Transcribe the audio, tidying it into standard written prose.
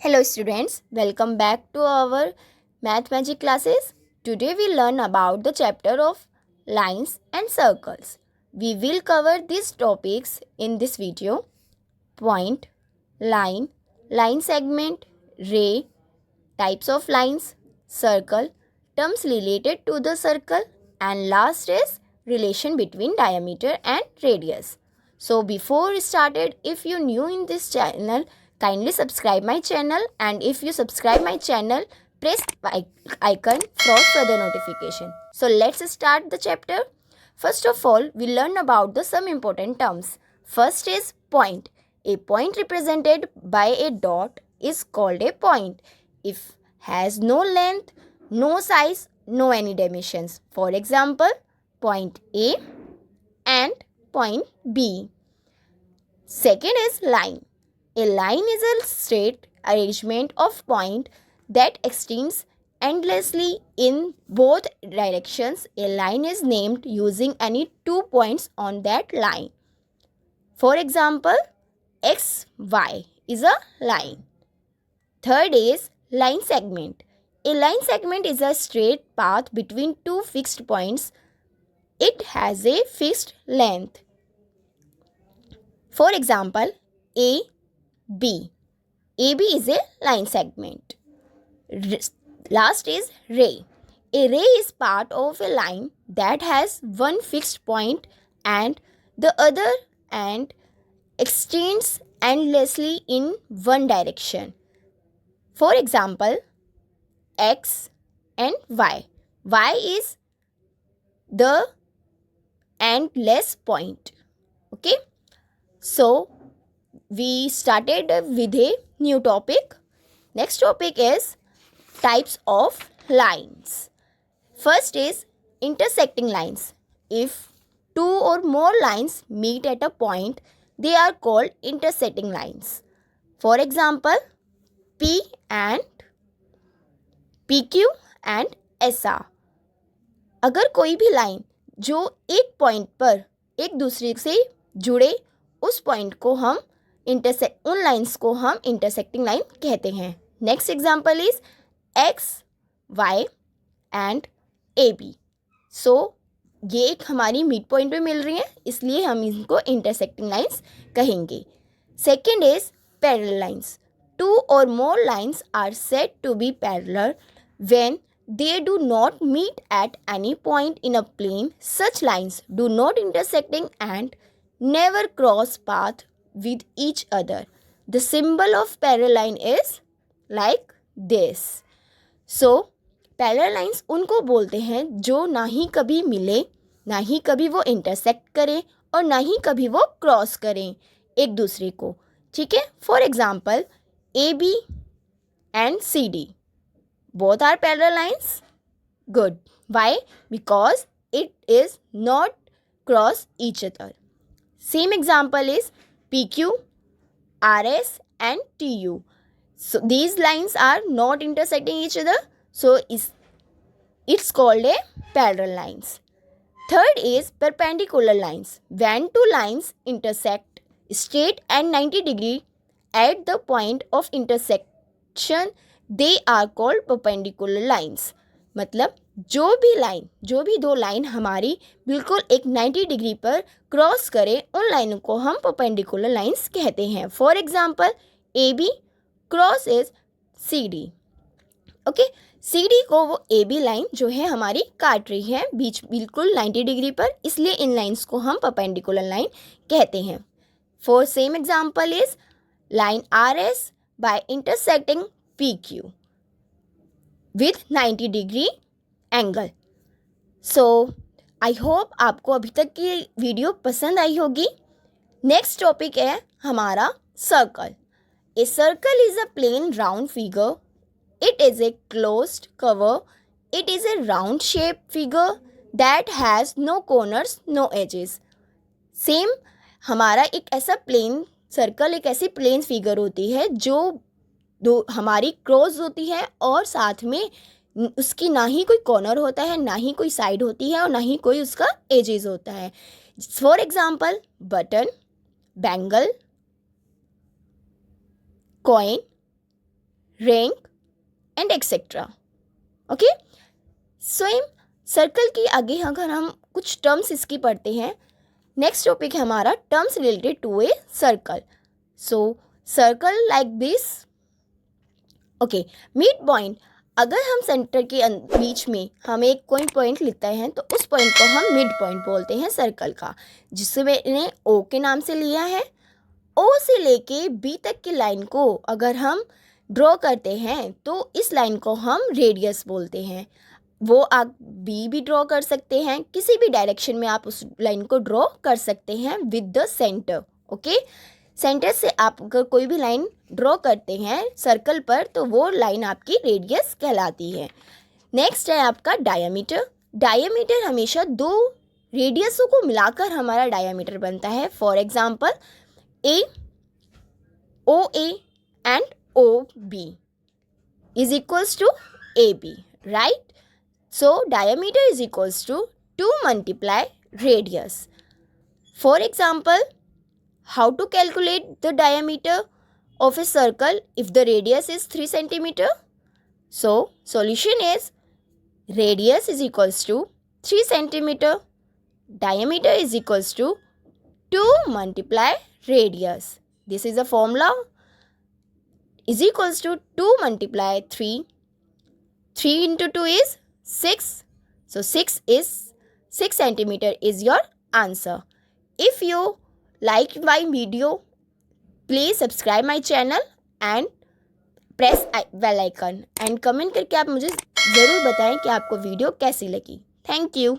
Hello students, welcome back to our Math Magic classes. Today we learn about the chapter of lines and circles. We will cover these topics in this video: point, line, line segment, ray, types of lines, circle, terms related to the circle, and last is relation between diameter and radius. So before we started, if you new in this channel, kindly subscribe my channel, and if you subscribe my channel, press icon for further notification. So let's start the chapter. First of all, we learn about the some important terms. First is point. A point represented by a dot is called a point if has no length, no size, no any dimensions. For example, point A and point B. Second is line. A line is a straight arrangement of points that extends endlessly in both directions. A line is named using any 2 points on that line. For example, XY is a line. Third is line segment. A line segment is a straight path between two fixed points. It has a fixed length. For example, AB. AB is a line segment. Last is ray. A ray is part of a line that has one fixed point and the other and extends endlessly in one direction. For example, X and Y. Y is the endless point. Okay. So, we started with a new topic. Next topic is types of lines. First is intersecting lines. If two or more lines meet at a point, they are called intersecting lines. For example, P and PQ and SR. अगर कोई भी line जो एक point पर एक दूसरे से जुड़े, उस पॉइंट को हम उन लाइंस को हम इंटरसेक्टिंग लाइन कहते हैं. Next example is x y and a b. So ये एक हमारी मिड पॉइंट पे मिल रही है, इसलिए हम इनको इंटरसेक्टिंग लाइंस कहेंगे. Second is parallel lines. Two or more lines are said to be parallel when they do not meet at any point in a plane. Such lines do not intersecting and never cross path with each other. The symbol of parallel line is like this. So, parallel lines उनको बोलते हैं जो ना ही कभी मिले, ना ही कभी वो इंटरसेक्ट करें और ना ही कभी वो क्रॉस करें एक दूसरे को. ठीक है. For example, AB and CD. Both are parallel lines. Good. Why? Because it is not cross each other. Same example is PQ, RS and TU. So these lines are not intersecting each other. So it's called a parallel lines. Third is perpendicular lines. When two lines intersect straight and 90 degree at the point of intersection, they are called perpendicular lines. मतलब जो भी दो line हमारी बिल्कुल एक 90 degree पर cross करे, उन लाइनों को हम परपेंडिकुलर लाइंस कहते हैं. For example, A B cross is C D. Okay. C D को वो ए बी लाइन जो है हमारी काट रही है बीच बिल्कुल 90 डिग्री पर, इसलिए इन लाइंस को हम परपेंडिकुलर लाइन कहते हैं. For same example is line RS by intersecting PQ with 90 degree angle. So, I hope आपको अभी तक की वीडियो पसंद आई होगी. नेक्स्ट टॉपिक है हमारा circle. A circle is a plain round figure. It is a closed cover. It is a round shaped figure that has no corners, no edges. Same हमारा एक ऐसा प्लेन सर्कल एक ऐसी plane figure होती है जो दो हमारी क्रॉस होती है और साथ में उसकी ना ही कोई कॉर्नर होता है, ना ही कोई साइड होती है और ना ही कोई उसका एजेस होता है. For example, button, bangle, coin, rank and etcetera. Okay, स्वयं सर्कल की आगे अगर हम कुछ टर्म्स इसकी पढ़ते हैं, नेक्स्ट टॉपिक है हमारा terms related to a circle. So circle like this. Okay, mid point, अगर हम सेंटर के बीच में हम एक कोई पॉइंट लेते हैं तो उस पॉइंट को हम मिड पॉइंट बोलते हैं सर्कल का, जिसे मैंने ओ के नाम से लिया है। ओ से लेके बी तक की लाइन को अगर हम ड्रॉ करते हैं तो इस लाइन को हम रेडियस बोलते हैं। वो आप बी भी ड्रॉ कर सकते हैं, किसी भी डायरेक्शन में आप उस लाइन को ड्रॉ कर सकते हैं with the centre. Okay, centre से आप अगर कोई भी लाइन ड्रॉ करते हैं सर्कल पर तो वो लाइन आपकी रेडियस कहलाती है। नेक्स्ट है आपका डायामीटर। डायामीटर हमेशा दो रेडियसों को मिलाकर हमारा डायामीटर बनता है। For example A, O A and O B is equals to A B, right? So diameter is equals to 2 multiply radius. For example, how to calculate the diameter of a circle if the radius is 3 centimeter? So solution is radius is equals to 3 centimeter. Diameter is equals to 2 multiply radius. This is a formula, is equals to 2 multiply 3. 3 into 2 is 6. So 6 centimeter is your answer. If you like my video, please subscribe my channel and press bell icon and comment करके आप मुझे ज़रूर बताएं कि आपको video कैसी लगी। Thank you.